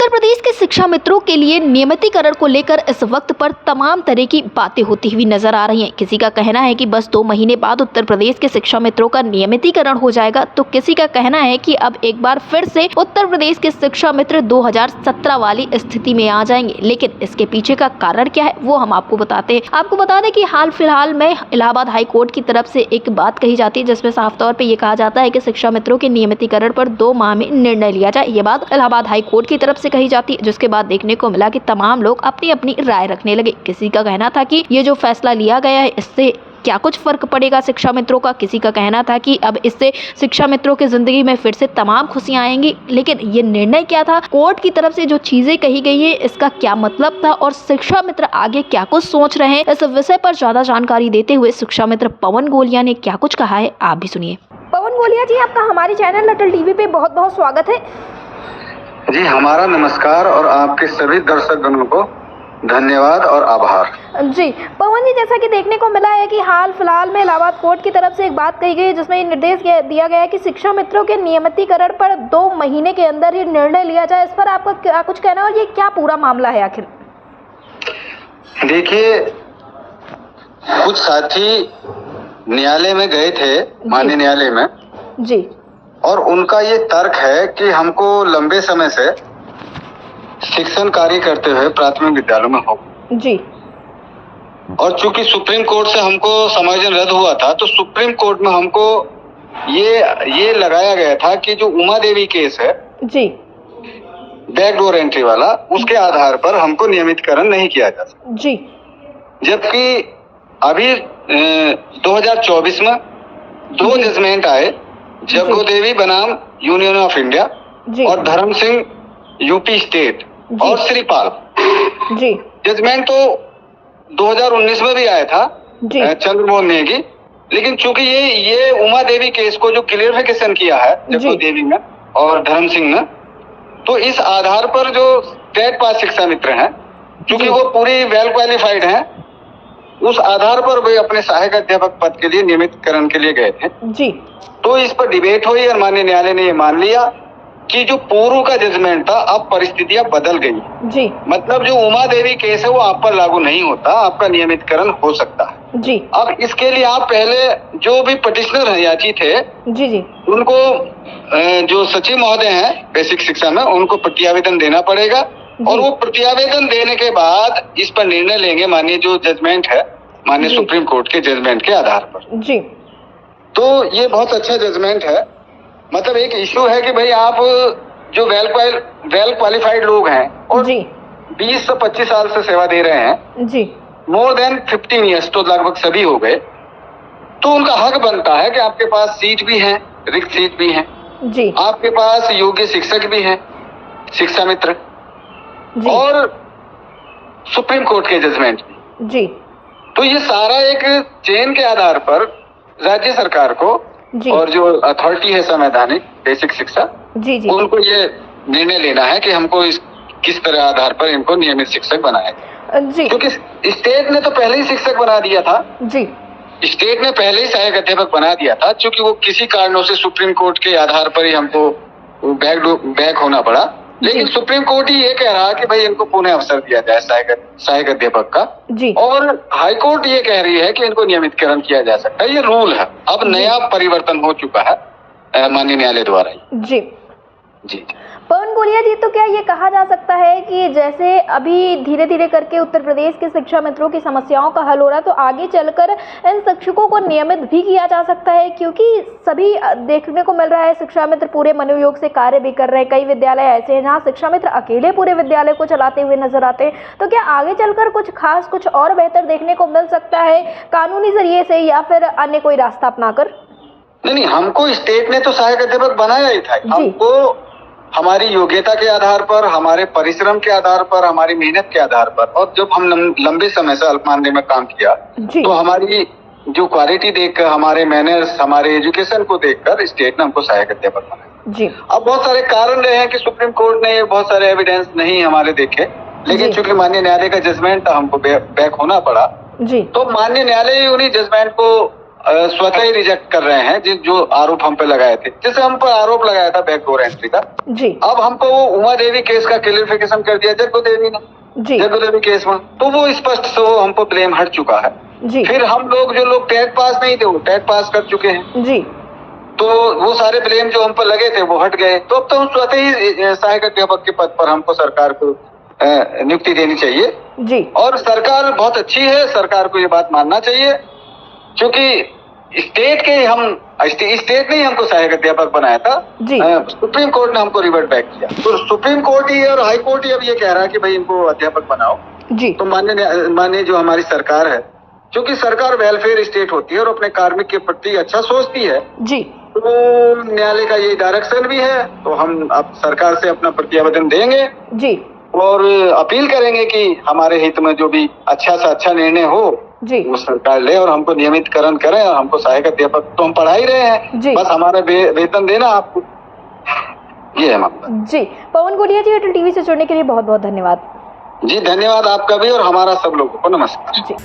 उत्तर प्रदेश के शिक्षा मित्रों के लिए नियमितीकरण को लेकर इस वक्त पर तमाम तरह की बातें होती हुई नजर आ रही हैं। किसी का कहना है कि बस 2 महीने बाद उत्तर प्रदेश के शिक्षा मित्रों का नियमितीकरण हो जाएगा, तो किसी का कहना है कि अब एक बार फिर से उत्तर प्रदेश के शिक्षा मित्र 2017 वाली स्थिति में आ जाएंगे। लेकिन इसके पीछे का कारण क्या है वो हम आपको बताते हैं। आपको बता दें कि हाल फिलहाल में इलाहाबाद हाई कोर्ट की तरफ से एक बात कही जाती है, जिसमें साफ तौर पर यह कहा जाता है कि शिक्षा मित्रों के नियमितीकरण पर 2 माह में निर्णय लिया जाए। ये बात इलाहाबाद हाई कोर्ट की तरफ से कही जाती है, जिसके बाद देखने को मिला कि तमाम लोग अपनी अपनी राय रखने लगे। किसी का कहना था कि ये जो फैसला लिया गया है इससे क्या कुछ फर्क पड़ेगा शिक्षा मित्रों का। किसी का कहना था कि अब इससे शिक्षा मित्रों की जिंदगी में फिर से तमाम खुशियां आएंगी। लेकिन ये निर्णय क्या था, कोर्ट की तरफ से जो चीजें कही गई है इसका क्या मतलब था और शिक्षा मित्र आगे क्या कुछ सोच रहे हैं, इस विषय पर ज्यादा जानकारी देते हुए शिक्षा मित्र पवन गोलिया ने क्या कुछ कहा है, आप भी सुनिए। पवन गोलिया जी, आपका हमारे चैनल अटल टीवी पे बहुत बहुत स्वागत है। जी, हमारा नमस्कार और आपके सभी दर्शकगणों को धन्यवाद और आभार। जी पवन जी, जैसा कि देखने को मिला है कि हाल फिलहाल में इलाहाबाद कोर्ट की तरफ से एक बात कही गई है, जिसमें निर्देश दिया गया है कि शिक्षा मित्रों के नियमितीकरण पर 2 महीने के अंदर ही निर्णय लिया जाए। इस पर आपका क्या कुछ कहना है और ये क्या पूरा मामला है आखिर? देखिए, कुछ साथी न्यायालय में गए थे, माननीय न्यायालय में जी, और उनका ये तर्क है कि हमको लंबे समय से शिक्षण कार्य करते हुए प्राथमिक विद्यालयों में हो जी, और चूंकि सुप्रीम कोर्ट से हमको समायोजन रद्द हुआ था, तो सुप्रीम कोर्ट में हमको ये लगाया गया था कि जो उमा देवी केस है जी, बैकडोर एंट्री वाला, उसके आधार पर हमको नियमितकरण नहीं किया जा सकता। जी, जबकि अभी 2024 में 2 जजमेंट आए, जग्गो देवी बनाम यूनियन ऑफ इंडिया और धर्म सिंह यूपी स्टेट और श्रीपाल जी। जजमेंट तो 2019 में भी आया था चंद्रमोहन नेगी, लेकिन चूंकि ये उमा देवी केस को जो क्लियरिफिकेशन किया है जग्गो देवी ने और धर्म सिंह ने, तो इस आधार पर जो स्टेट पास शिक्षा मित्र हैं, चूंकि वो पूरी वेल क्वालिफाइड हैं, उस आधार पर वे अपने सहायक अध्यापक पद के लिए नियमितकरण के लिए गए थे जी। तो इस पर डिबेट हुई और माननीय न्यायालय ने ये मान लिया कि जो पूर्व का जजमेंट था, अब परिस्थितियां बदल गई जी। मतलब जो उमा देवी केस है वो आप पर लागू नहीं होता, आपका नियमितकरण हो सकता है जी। अब इसके लिए आप पहले जो भी पटिशनर है, याची थे जी जी, उनको जो सचिव महोदय हैं बेसिक शिक्षा में, उनको प्रत्यावेदन देना पड़ेगा और वो प्रत्यावेदन देने के बाद इस पर निर्णय लेंगे माननीय जो जजमेंट है, माननीय सुप्रीम कोर्ट के जजमेंट के आधार पर जी। तो ये बहुत अच्छा जजमेंट है। मतलब एक इशू है कि भाई आप जो वेल क्वालिफाइड लोग हैं और 20 से 25 साल से सेवा दे रहे हैं जी, मोर देन 15 ईयर्स, तो लगभग सभी हो गए, तो उनका हक बनता है कि आपके पास सीट भी है, रिक्त सीट भी है जी, आपके पास योग्य शिक्षक भी हैं, शिक्षा मित्र जी, और सुप्रीम कोर्ट के जजमेंट जी। तो ये सारा एक चेन के आधार पर राज्य सरकार को और जो अथॉरिटी है संवैधानिक बेसिक शिक्षा जी जी, उनको ये निर्णय लेना है कि हमको किस तरह आधार पर इनको नियमित शिक्षक बनाया जी। क्योंकि स्टेट ने तो पहले ही शिक्षक बना दिया था जी, स्टेट ने पहले ही सहायक अध्यापक बना दिया था, क्योंकि वो किसी कारणों से सुप्रीम कोर्ट के आधार पर ही हमको बैक होना पड़ा। लेकिन सुप्रीम कोर्ट ही ये कह रहा कि भाई इनको पुनः अवसर दिया जाए सहायक अध्यापक का जी, और हाई कोर्ट ये कह रही है कि इनको नियमितकरण किया जा सकता है। ये रूल है, अब नया परिवर्तन हो चुका है माननीय न्यायालय द्वारा जी जी। पवन गोलिया जी, तो क्या ये कहा जा सकता है कि जैसे अभी धीरे धीरे करके उत्तर प्रदेश के शिक्षा मित्रों की समस्याओं का हल हो रहा है, तो आगे चलकर इन शिक्षकों को नियमित भी किया जा सकता है? क्योंकि सभी देखने को मिल रहा है शिक्षा मित्र पूरे मनोयोग से कार्य भी कर रहे हैं। कई विद्यालय ऐसे हैं जहाँ शिक्षा मित्र अकेले पूरे विद्यालय को चलाते हुए नजर आते हैं। तो क्या आगे चलकर कुछ खास, कुछ और बेहतर देखने को मिल सकता है कानूनी जरिए से या फिर अन्य कोई रास्ता अपनाकर? नहीं, हमको स्टेट ने तो सहायक अध्यापक बनाया ही था। हमको हमारी योग्यता के आधार पर, हमारे परिश्रम के आधार पर, हमारी मेहनत के आधार पर, और जब हम लंबे समय से अल्पमानदेय में काम किया तो हमारी जो क्वालिटी देखकर, हमारे मैनर्स, हमारे एजुकेशन को देखकर स्टेट ने हमको सहायक अध्यापक बनाया जी। अब बहुत सारे कारण रहे हैं कि सुप्रीम कोर्ट ने बहुत सारे एविडेंस नहीं हमारे देखे, लेकिन चूंकि माननीय न्यायालय का जजमेंट था, हमको बैक होना पड़ा जी। तो माननीय न्यायालय उन्हीं जजमेंट को स्वतः ही रिजेक्ट कर रहे हैं जो आरोप हम पे लगाए थे। जैसे हम पर आरोप लगाया था बैकडोर एंट्री का, जी, अब हमको वो उमा देवी केस का क्लियरिफिकेशन कर दिया जग्गू देवी ने, जी, जग्गू देवी केस में, तो वो स्पष्ट से वो हम पर ब्लेम हट चुका है। जी, फिर हम लोग जो लोग टेट पास नहीं थे वो टेट पास कर चुके हैं, जी, तो वो सारे ब्लेम जो हम पर लगे थे वो हट गए। तो अब तो हम स्वतः ही सहायक अध्यापक के पद पर हमको सरकार को नियुक्ति देनी चाहिए। जी, और सरकार बहुत अच्छी है, सरकार को ये बात मानना चाहिए, क्योंकि स्टेट ने ही हमको सहायक अध्यापक बनाया था। जी, सुप्रीम कोर्ट ने हमको रिवर्ट बैक किया, तो सुप्रीम कोर्ट ही और हाई कोर्ट ही अब ये कह रहा है कि भाई इनको अध्यापक बनाओ। जी, तो माननीय जो हमारी सरकार है, क्योंकि सरकार वेलफेयर स्टेट होती है और अपने कार्मिक के प्रति अच्छा सोचती है, जी, तो न्यायालय का ये डायरेक्शन भी है, तो हम अब सरकार से अपना प्रत्यावेदन देंगे जी, और अपील करेंगे कि हमारे हित में जो भी अच्छा से अच्छा निर्णय हो जी, वो सरकार ले और हमको नियमितकरण करें। और हमको सहायक अध्यापक तो हम पढ़ा ही रहे हैं, जी, बस हमारा वेतन देना आपको, ये है मामला। जी। पवन गोलिया जी, अटल टीवी से जुड़ने के लिए बहुत बहुत धन्यवाद। जी धन्यवाद आपका भी और हमारा सब लोगों को नमस्कार। जी।